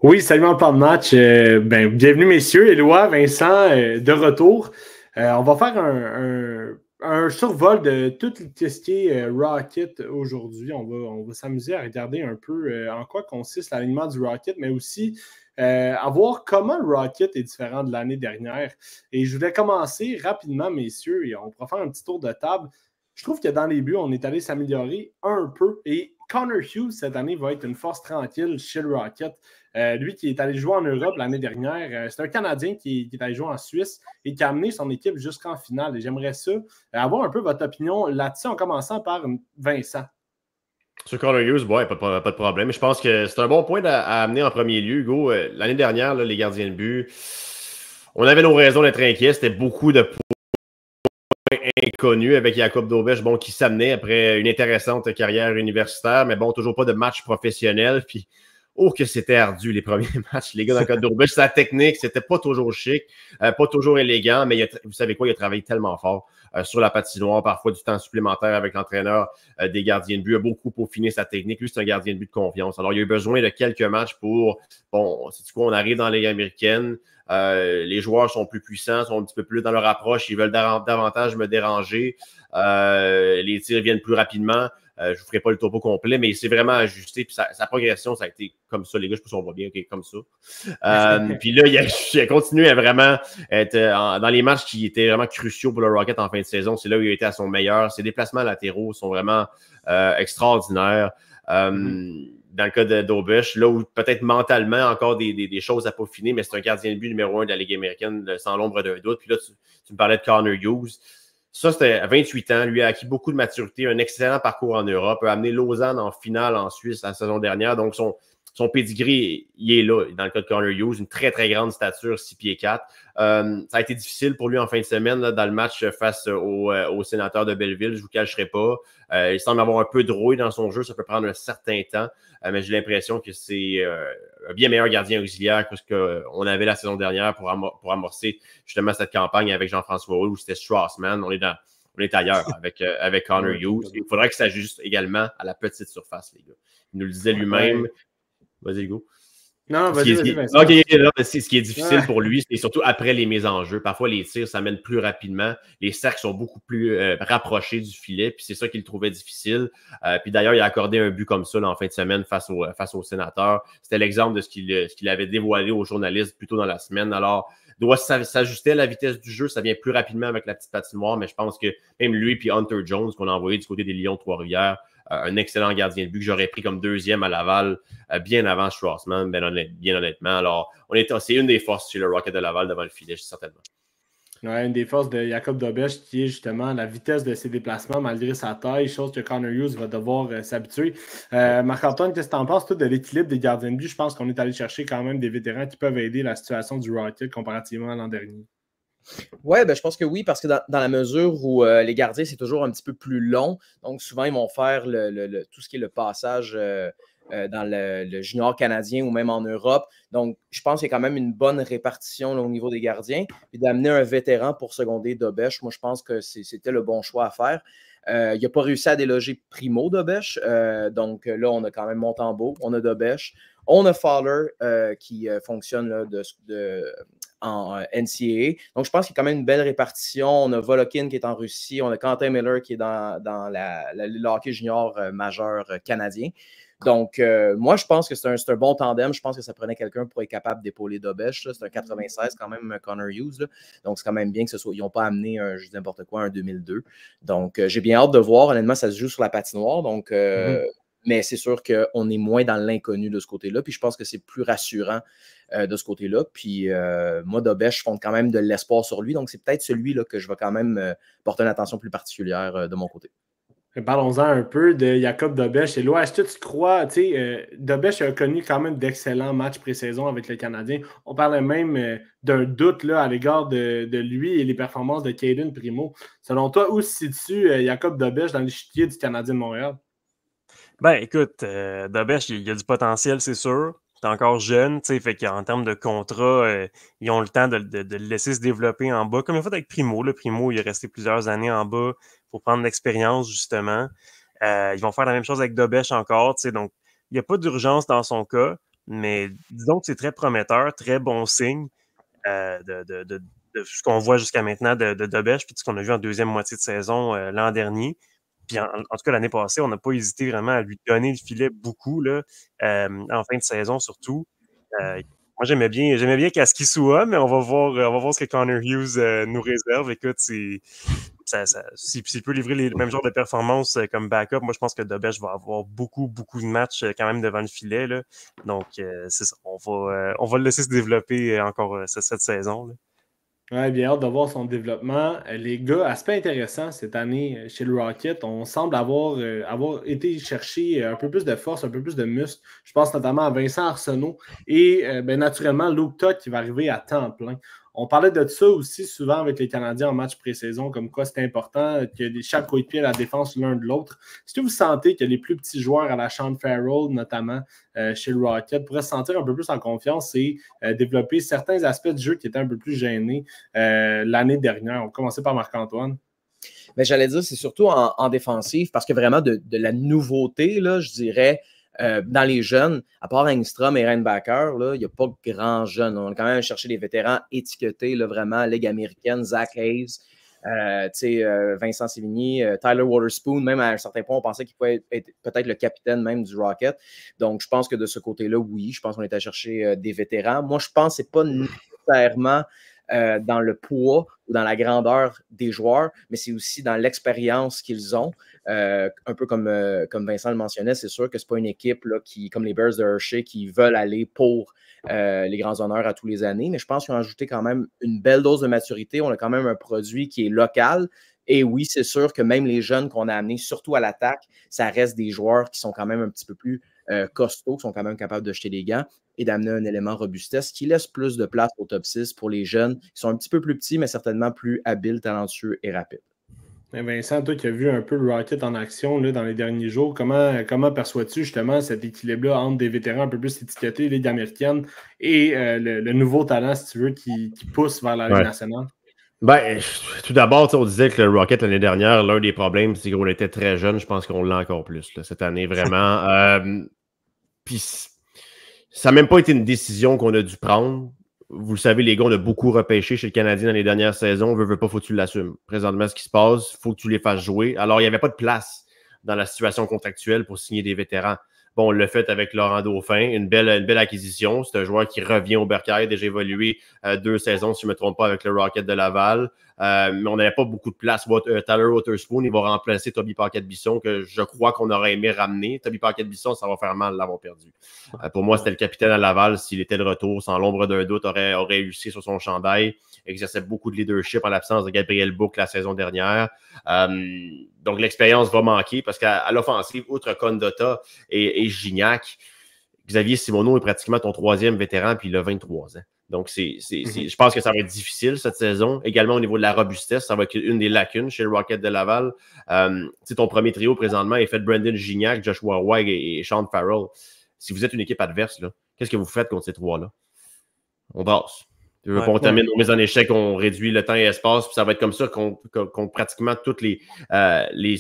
Oui, salut en temps de match. Bienvenue messieurs, Éloi, Vincent, de retour. On va faire un survol de tout ce qui est Rocket aujourd'hui. On va s'amuser à regarder un peu en quoi consiste l'alignement du Rocket, mais aussi à voir comment le Rocket est différent de l'année dernière. Et je voulais commencer rapidement, messieurs, et on pourra faire un petit tour de table. Je trouve que dans les buts, on est allé s'améliorer un peu. Et Connor Hughes, cette année, va être une force tranquille chez le Rocket. Lui qui est allé jouer en Europe l'année dernière, c'est un Canadien qui est allé jouer en Suisse et qui a amené son équipe jusqu'en finale. Et j'aimerais ça avoir un peu votre opinion là-dessus en commençant par Vincent. Sur Connor Hughes, pas de problème. Je pense que c'est un bon point à amener en premier lieu, Hugo. L'année dernière, là, les gardiens de but, on avait nos raisons d'être inquiets. C'était beaucoup de points inconnus avec Jakub Dobeš, qui s'amenait après une intéressante carrière universitaire, mais toujours pas de match professionnel. Puis, que c'était ardu les premiers matchs. Les gars, dans le cas de Dobeš, sa technique, c'était pas toujours chic, pas toujours élégant, mais vous savez quoi, il a travaillé tellement fort sur la patinoire, parfois du temps supplémentaire avec l'entraîneur des gardiens de but, a beaucoup peaufiné sa technique. Lui, c'est un gardien de but de confiance. Alors, il a eu besoin de quelques matchs pour, c'est quoi, on arrive dans la Ligue américaine, les joueurs sont plus puissants, sont un petit peu plus dans leur approche, ils veulent davantage me déranger, les tirs viennent plus rapidement. Je ne vous ferai pas le topo complet, mais il s'est vraiment ajusté. Puis sa progression, ça a été comme ça. Les gars, je sais pas si on voit bien, okay, comme ça. Puis là, il a continué à vraiment être dans les matchs qui étaient vraiment cruciaux pour le Rocket en fin de saison. C'est là où il a été à son meilleur. Ses déplacements latéraux sont vraiment extraordinaires. Dans le cas de Dobeš, là où peut-être mentalement encore des choses à peaufiner, mais c'est un gardien de but numéro 1 de la Ligue américaine sans l'ombre d'un doute. Puis là, tu me parlais de Connor Hughes. Ça, c'était à 28 ans. Lui a acquis beaucoup de maturité, un excellent parcours en Europe, a amené Lausanne en finale en Suisse la saison dernière. Donc, son pedigree, il est là. Dans le cas de Connor Hughes, une très, très grande stature, 6 pieds 4. Ça a été difficile pour lui en fin de semaine là, dans le match face au sénateur de Belleville. Je ne vous cacherai pas. Il semble avoir un peu de rouille dans son jeu. Ça peut prendre un certain temps. Mais j'ai l'impression que c'est un bien meilleur gardien auxiliaire que ce qu'on avait la saison dernière pour amorcer justement cette campagne avec Jean-François Roux où c'était Strassman. On est ailleurs avec Connor Hughes. Il faudrait que ça s'ajuste également à la petite surface, les gars. Il nous le disait lui-même. Vas-y, Hugo. Non, vas-y, Vincent. OK, ce qui est difficile pour lui, c'est surtout après les mises en jeu. Parfois, les tirs s'amènent plus rapidement. Les cercles sont beaucoup plus rapprochés du filet, puis c'est ça qu'il trouvait difficile. Puis d'ailleurs, il a accordé un but comme ça là, en fin de semaine face au sénateur. C'était l'exemple de ce qu'il avait dévoilé aux journalistes plus tôt dans la semaine. Alors, doit s'ajuster à la vitesse du jeu. Ça vient plus rapidement avec la petite patinoire, mais je pense que même lui puis Hunter Jones, qu'on a envoyé du côté des Lions de Trois-Rivières, un excellent gardien de but que j'aurais pris comme deuxième à Laval bien avant Strassman, bien honnêtement. Alors, c'est une des forces chez le Rocket de Laval devant le filet, certainement. Ouais, une des forces de Jakub Dobeš qui est justement la vitesse de ses déplacements malgré sa taille, chose que Connor Hughes va devoir s'habituer. Marc-Antoine, qu'est-ce que tu en penses toi, de l'équilibre des gardiens de but? Je pense qu'on est allé chercher quand même des vétérans qui peuvent aider la situation du Rocket comparativement à l'an dernier. Oui, je pense que oui, parce que dans la mesure où les gardiens, c'est toujours un petit peu plus long. Donc, souvent, ils vont faire tout ce qui est le passage dans le junior canadien ou même en Europe. Donc, je pense qu'il y a quand même une bonne répartition là, au niveau des gardiens. Puis d'amener un vétéran pour seconder Dobeš, moi, je pense que c'était le bon choix à faire. Il n'a pas réussi à déloger Primo Dobeš. Donc, là, on a quand même Montembeault, on a Dobeš. On a Fowler qui fonctionne là, en NCAA. Donc, je pense qu'il y a quand même une belle répartition. On a Volokin qui est en Russie. On a Quentin Miller qui est dans le hockey junior majeur canadien. Donc, moi, je pense que c'est un bon tandem. Je pense que ça prenait quelqu'un pour être capable d'épauler Dobeš. C'est un 96 quand même, Connor Hughes. Là. Donc, c'est quand même bien que ils n'ont pas amené je dis n'importe quoi, un 2002. Donc, j'ai bien hâte de voir. Honnêtement, ça se joue sur la patinoire. Donc, mais c'est sûr qu'on est moins dans l'inconnu de ce côté-là. Puis je pense que c'est plus rassurant de ce côté-là. Puis moi, Dobeš, je fonde quand même de l'espoir sur lui. Donc, c'est peut-être celui-là que je vais quand même porter une attention plus particulière de mon côté. Parlons-en un peu de Jakub Dobeš. Et est-ce que tu crois, Dobeš a connu quand même d'excellents matchs pré-saison avec le Canadien. On parlait même d'un doute là, à l'égard de lui et les performances de Caden Primo. Selon toi, où se situe Jakub Dobeš dans l'échiquier du Canadien de Montréal? Ben, écoute, Dobeš, il y a du potentiel, c'est sûr. Il est encore jeune, fait qu'en termes de contrat, ils ont le temps de le laisser se développer en bas. Comme il a fait avec Primo. Là, Primo, il est resté plusieurs années en bas pour prendre l'expérience, justement. Ils vont faire la même chose avec Dobeš encore, donc il n'y a pas d'urgence dans son cas. Mais disons que c'est très prometteur, très bon signe de ce qu'on voit jusqu'à maintenant de Dobeš, puis de ce qu'on a vu en deuxième moitié de saison l'an dernier. Puis en tout cas, l'année passée, on n'a pas hésité vraiment à lui donner le filet beaucoup, en fin de saison surtout. Moi, j'aimais bien Kaskisua, mais on va voir ce que Connor Hughes nous réserve. Écoute, s'il peut livrer le même genre de performance comme backup, moi, je pense que Dobeš va avoir beaucoup de matchs quand même devant le filet. Là. Donc, c'est ça. On va le laisser se développer encore cette saison. Là. Ouais, bien hâte de voir son développement. Les gars, aspect intéressant cette année chez le Rocket, on semble avoir été chercher un peu plus de force, un peu plus de muscle. Je pense notamment à Vincent Arsenault et naturellement Luke Tuch qui va arriver à temps plein. On parlait de ça aussi souvent avec les Canadiens en match pré-saison, comme quoi c'est important que chaque coéquipier à la défense l'un de l'autre. Est-ce que vous sentez que les plus petits joueurs à la Sean Farrell, notamment chez le Rocket, pourraient se sentir un peu plus en confiance et développer certains aspects du jeu qui étaient un peu plus gênés l'année dernière? On va commencer par Marc-Antoine. Mais j'allais dire, c'est surtout en défensive, parce que vraiment de la nouveauté, là, je dirais, dans les jeunes, à part Engstrom et Reinbacher, il n'y a pas de grands jeunes. On a quand même cherché des vétérans étiquetés, là, vraiment, Ligue américaine, Zach Hayes, Vincent Sévigny, Tyler Waterspoon, même à un certain point, on pensait qu'il pouvait être peut-être le capitaine même du Rocket. Donc, je pense que de ce côté-là, oui, je pense qu'on est allé chercher des vétérans. Moi, je pense que ce n'est pas nécessairement dans le poids ou dans la grandeur des joueurs, mais c'est aussi dans l'expérience qu'ils ont. Un peu comme Vincent le mentionnait, c'est sûr que ce n'est pas une équipe là, comme les Bears de Hershey qui veulent aller pour les grands honneurs à tous les années, mais je pense qu'ils ont ajouté quand même une belle dose de maturité. On a quand même un produit qui est local. Et oui, c'est sûr que même les jeunes qu'on a amenés, surtout à l'attaque, ça reste des joueurs qui sont quand même un petit peu plus costauds, qui sont quand même capables de jeter des gants et d'amener un élément robustesse qui laisse plus de place au top 6 pour les jeunes qui sont un petit peu plus petits, mais certainement plus habiles, talentueux et rapides. Vincent, toi qui as vu un peu le Rocket en action là, dans les derniers jours, comment perçois-tu justement cet équilibre-là entre des vétérans un peu plus étiquetés, Ligue américaine, et le nouveau talent, si tu veux, qui pousse vers la Ligue nationale? Ben, tout d'abord, on disait que le Rocket l'année dernière, l'un des problèmes, c'est qu'on était très jeune. Je pense qu'on l'a encore plus là, cette année, vraiment. Puis, ça n'a même pas été une décision qu'on a dû prendre. Vous le savez, les gars, on a beaucoup repêché chez le Canadien dans les dernières saisons. Veux pas, faut que tu l'assumes. Présentement, ce qui se passe, il faut que tu les fasses jouer. Alors, il n'y avait pas de place dans la situation contractuelle pour signer des vétérans. Bon, on l'a fait avec Laurent Dauphin, une belle acquisition. C'est un joueur qui revient au Bercail, déjà évolué 2 saisons, si je ne me trompe pas, avec le Rocket de Laval. Mais on n'avait pas beaucoup de place. Tyler Waterspoon, il va remplacer Toby Paquette-Bisson, que je crois qu'on aurait aimé ramener. Toby Paquette-Bisson, ça va faire mal de l'avoir perdu. Pour moi, c'était le capitaine à Laval. S'il était de retour, sans l'ombre d'un doute, aurait réussi sur son chandail. Exerçait beaucoup de leadership en l'absence de Gabriel Book la saison dernière. Donc, l'expérience va manquer parce qu'à l'offensive, outre Condotta et Gignac, Xavier Simoneau est pratiquement ton 3e vétéran, puis il a 23 ans. Donc, je pense que ça va être difficile cette saison. Également, au niveau de la robustesse, ça va être une des lacunes chez le Rocket de Laval. Ton premier trio présentement est fait de Brandon Gignac, Joshua White et Sean Farrell. Si vous êtes une équipe adverse, qu'est-ce que vous faites contre ces 3-là? On brasse. On termine nos mises en échec, on réduit le temps et l'espace, puis ça va être comme ça qu'on pratiquement toutes les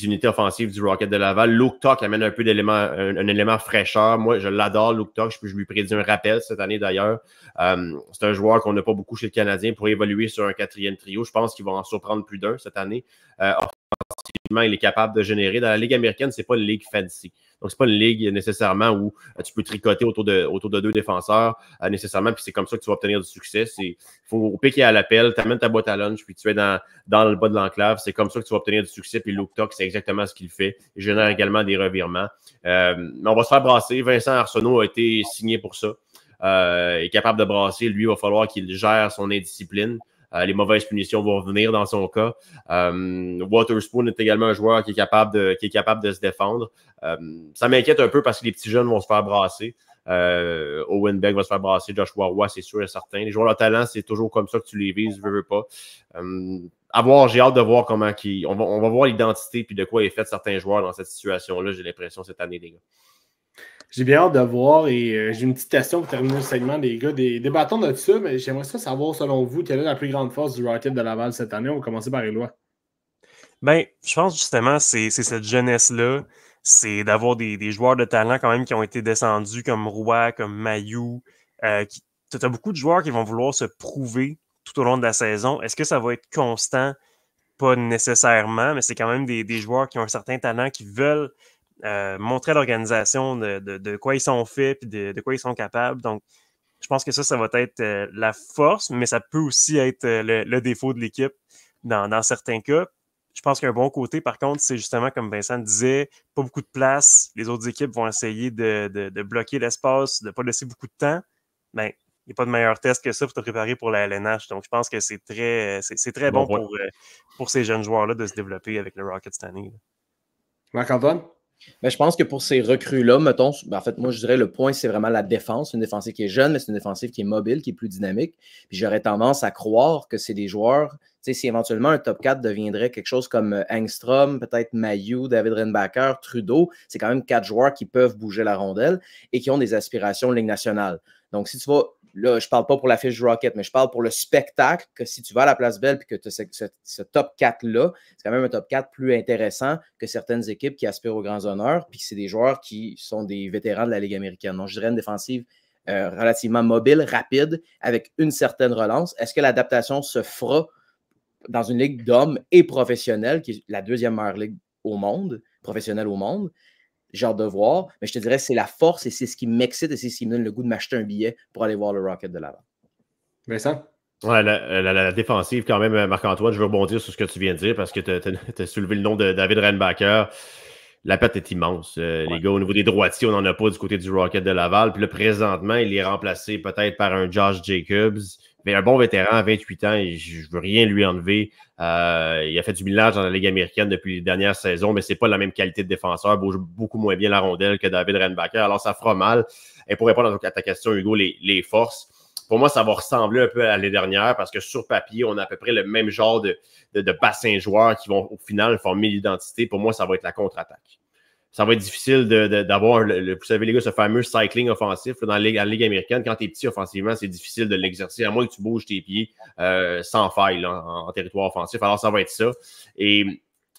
unités offensives du Rocket de Laval. Luke Tuch amène un peu un élément fraîcheur. Moi, je l'adore, Luke Tuch. Je lui prédis un rappel cette année d'ailleurs. C'est un joueur qu'on n'a pas beaucoup chez le Canadien pour évoluer sur un 4e trio. Je pense qu'il va en surprendre plus d'un cette année. Offensivement, il est capable de générer. Dans la Ligue américaine, c'est pas une ligue fancy. Donc, c'est pas une ligue nécessairement où tu peux tricoter autour de 2 défenseurs nécessairement, puis c'est comme ça que tu vas obtenir du succès. Il faut piquer à l'appel, tu amènes ta boîte à lunch, puis tu es dans le bas de l'enclave. C'est comme ça que tu vas obtenir du succès, puis Luke Tuch, c'est exactement ce qu'il fait. Il génère également des revirements. Mais on va se faire brasser. Vincent Arsenault a été signé pour ça. Est capable de brasser. Lui, il va falloir qu'il gère son indiscipline. Les mauvaises punitions vont revenir dans son cas. Waterspoon est également un joueur qui est capable de se défendre. Ça m'inquiète un peu parce que les petits jeunes vont se faire brasser. Owen Beck va se faire brasser, Joshua Roy, c'est sûr et certain. Les joueurs de talent, c'est toujours comme ça que tu les vises, veux pas. J'ai hâte de voir comment on va voir l'identité puis de quoi est fait certains joueurs dans cette situation-là, j'ai l'impression, cette année, les gars. J'ai bien hâte de voir et j'ai une petite question pour terminer le segment des gars. Débattons de ça, mais j'aimerais savoir, selon vous, quelle est la plus grande force du Rocket de Laval cette année? On va commencer par Éloi. Ben, je pense justement c'est cette jeunesse-là. c'est d'avoir des joueurs de talent quand même qui ont été descendus comme Roy, comme Mailloux. Tu as beaucoup de joueurs qui vont vouloir se prouver tout au long de la saison. Est-ce que ça va être constant? Pas nécessairement, mais c'est quand même des joueurs qui ont un certain talent, qui veulent montrer à l'organisation de quoi ils sont faits et de quoi ils sont capables. Donc, je pense que ça va être la force, mais ça peut aussi être le défaut de l'équipe dans certains cas. Je pense qu'un bon côté, par contre, c'est justement, comme Vincent disait, pas beaucoup de place. Les autres équipes vont essayer de bloquer l'espace, de ne pas laisser beaucoup de temps. Ben, il n'y a pas de meilleur test que ça pour te préparer pour la LNH. Donc, je pense que c'est très bon pour ces jeunes joueurs-là de se développer avec le Rocket cette année. Marc-Antoine? Ben, je pense que pour ces recrues-là, mettons, en fait, moi, je dirais le point, c'est vraiment la défense. C'est une défensive qui est jeune, mais c'est une défensive qui est mobile, qui est plus dynamique. Puis j'aurais tendance à croire que c'est des joueurs, tu sais, si éventuellement un top 4 deviendrait quelque chose comme Engstrom, peut-être Mailloux, David Renbacker, Trudeau, c'est quand même 4 joueurs qui peuvent bouger la rondelle et qui ont des aspirations de Ligue nationale. Donc, si tu vas, là, je ne parle pas pour la fiche du Rocket, mais je parle pour le spectacle, que si tu vas à la Place Belle et que tu as ce top 4-là, c'est quand même un top 4 plus intéressant que certaines équipes qui aspirent aux grands honneurs, puis c'est des joueurs qui sont des vétérans de la Ligue américaine. Donc, je dirais une défensive relativement mobile, rapide, avec une certaine relance. Est-ce que l'adaptation se fera dans une ligue d'hommes et professionnelle, qui est la deuxième meilleure ligue au monde, professionnelle au monde? J'ai hâte de voir, mais je te dirais c'est la force et c'est ce qui m'excite et c'est ce qui me donne le goût de m'acheter un billet pour aller voir le Rocket de Laval. Vincent? Ouais, la défensive, quand même, Marc-Antoine, je veux rebondir sur ce que tu viens de dire parce que tu as soulevé le nom de David Renbacker. La perte est immense. Les gars, au niveau des droitiers, on n'en a pas du côté du Rocket de Laval. Puis là, présentement, il est remplacé peut-être par un Josh Jacobs. Mais un bon vétéran à 28 ans, et je ne veux rien lui enlever. Il a fait du millage dans la Ligue américaine depuis les dernières saisons, mais ce n'est pas la même qualité de défenseur. Bouge beaucoup moins bien la rondelle que David Renbacker. Alors, ça fera mal. Et pour répondre à ta question, Hugo, les forces, pour moi, ça va ressembler un peu à l'année dernière parce que sur papier, on a à peu près le même genre de bassin joueurs qui vont au final former l'identité. Pour moi, ça va être la contre-attaque. Ça va être difficile d'avoir, vous savez les gars, ce fameux cycling offensif là, dans la Ligue américaine. Quand tu es petit offensivement, c'est difficile de l'exercer, à moins que tu bouges tes pieds sans faille là, en territoire offensif. Alors, ça va être ça. Et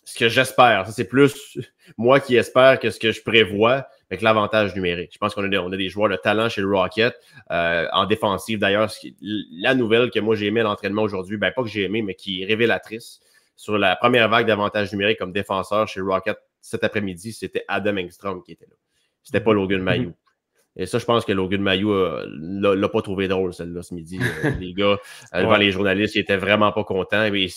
ce que j'espère, ça c'est plus moi qui espère que ce que je prévois avec l'avantage numérique. Je pense qu'on a des joueurs de talent chez le Rocket, en défensive d'ailleurs. La nouvelle que moi j'ai aimé à l'entraînement aujourd'hui, ben pas que j'ai aimé, mais qui est révélatrice, sur la première vague d'avantage numérique comme défenseur chez le Rocket cet après-midi, c'était Adam Engstrom qui était là. C'était pas Logan Mailloux. Et ça, je pense que Logan Mailloux l'a pas trouvé drôle, celle-là, ce midi. Les gars, devant les journalistes, ils étaient vraiment pas contents. Et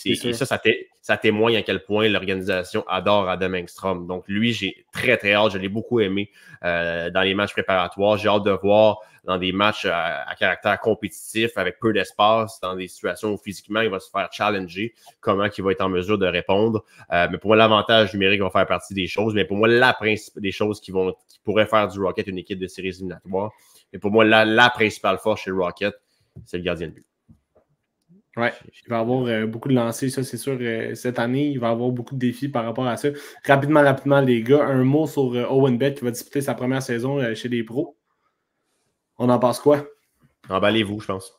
ça témoigne à quel point l'organisation adore Adam Engstrom. Donc, lui, j'ai très, très hâte. Je l'ai beaucoup aimé dans les matchs préparatoires. J'ai hâte de voir dans des matchs à caractère compétitif, avec peu d'espace, dans des situations où physiquement, il va se faire challenger, comment il va être en mesure de répondre. Mais pour moi, l'avantage numérique va faire partie des choses. Mais pour moi, la principale des choses qui pourraient faire du Rocket une équipe de séries éliminatoires. Et pour moi, la principale force chez le Rocket, c'est le gardien de but. Oui, il va y avoir beaucoup de lancers, ça c'est sûr. Cette année, il va y avoir beaucoup de défis par rapport à ça. Rapidement, les gars, un mot sur Owen Beck qui va disputer sa première saison chez les pros. On en pense quoi? Emballez-vous, je pense.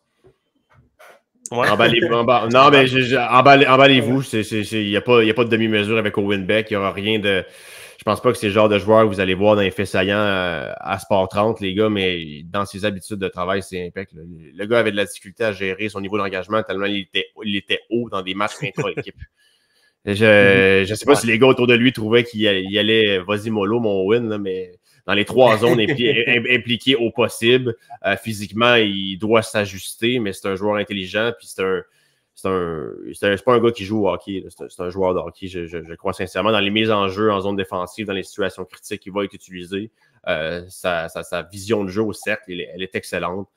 Ouais. Emballez-vous. Non, mais emballez-vous. Il n'y a pas de demi-mesure avec Owen Beck. Il n'y aura rien de... Je pense pas que c'est le genre de joueur que vous allez voir dans les faits saillants à Sport 30, les gars, mais dans ses habitudes de travail, c'est impeccable. Le gars avait de la difficulté à gérer son niveau d'engagement tellement il était haut dans des matchs intra-équipe. Je ne sais pas si les gars autour de lui trouvaient qu'il allait vas-y mollo, mon win, là, mais dans les 3 zones impliquées au possible, physiquement, il doit s'ajuster, mais c'est un joueur intelligent, puis c'est pas un gars qui joue au hockey, c'est un joueur de hockey, je crois sincèrement. Dans les mises en jeu, en zone défensive, dans les situations critiques, il va être utilisé. Sa vision de jeu au cercle, elle est excellente.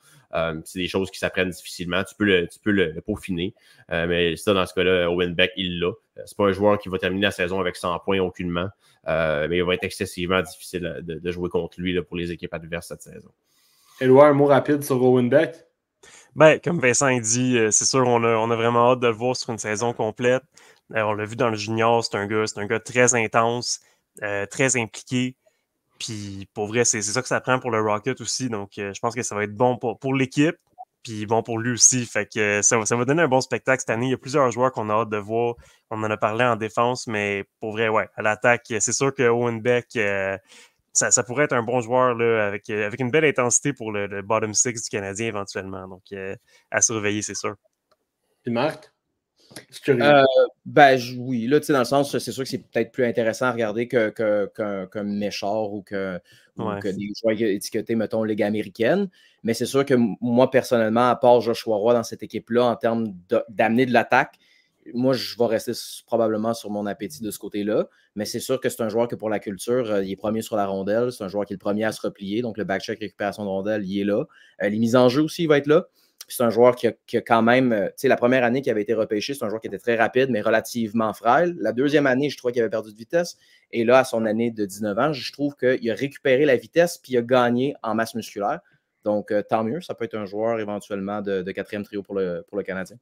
C'est des choses qui s'apprennent difficilement. Tu peux le peaufiner. Mais ça, dans ce cas-là, Owen Beck, il l'a. C'est pas un joueur qui va terminer la saison avec 100 points aucunement. Mais il va être excessivement difficile de jouer contre lui là, pour les équipes adverses cette saison. Éloi, un mot rapide sur Owen Beck? Ben, comme Vincent dit, c'est sûr, on a vraiment hâte de le voir sur une saison complète. On l'a vu dans le junior, c'est un gars très intense, très impliqué. Puis pour vrai, c'est ça que ça prend pour le Rocket aussi. Donc, je pense que ça va être bon pour l'équipe. Puis bon pour lui aussi. Fait que ça va donner un bon spectacle cette année. Il y a plusieurs joueurs qu'on a hâte de voir. On en a parlé en défense, mais pour vrai, ouais, à l'attaque, c'est sûr que Owen Beck, ça pourrait être un bon joueur là, avec une belle intensité pour le bottom six du Canadien éventuellement. Donc, à surveiller, c'est sûr. Puis Marc? Oui, là, tu sais, dans le sens, c'est sûr que c'est peut-être plus intéressant à regarder qu'un Méchard ou que des joueurs étiquetés, mettons, Ligue américaine. Mais c'est sûr que moi, personnellement, à part Joshua Roy dans cette équipe-là, en termes d'amener de l'attaque, moi, je vais rester probablement sur mon appétit de ce côté-là. Mais c'est sûr que c'est un joueur que pour la culture, il est premier sur la rondelle. C'est un joueur qui est le premier à se replier. Donc, le back-check récupération de rondelle, il est là. Les mises en jeu aussi, il va être là. C'est un joueur qui a quand même, tu sais, la première année qui avait été repêché, c'est un joueur qui était très rapide, mais relativement frêle. La deuxième année, je trouvais qu'il avait perdu de vitesse. Et là, à son année de 19 ans, je trouve qu'il a récupéré la vitesse puis il a gagné en masse musculaire. Donc, tant mieux. Ça peut être un joueur éventuellement de quatrième trio pour le Canadien.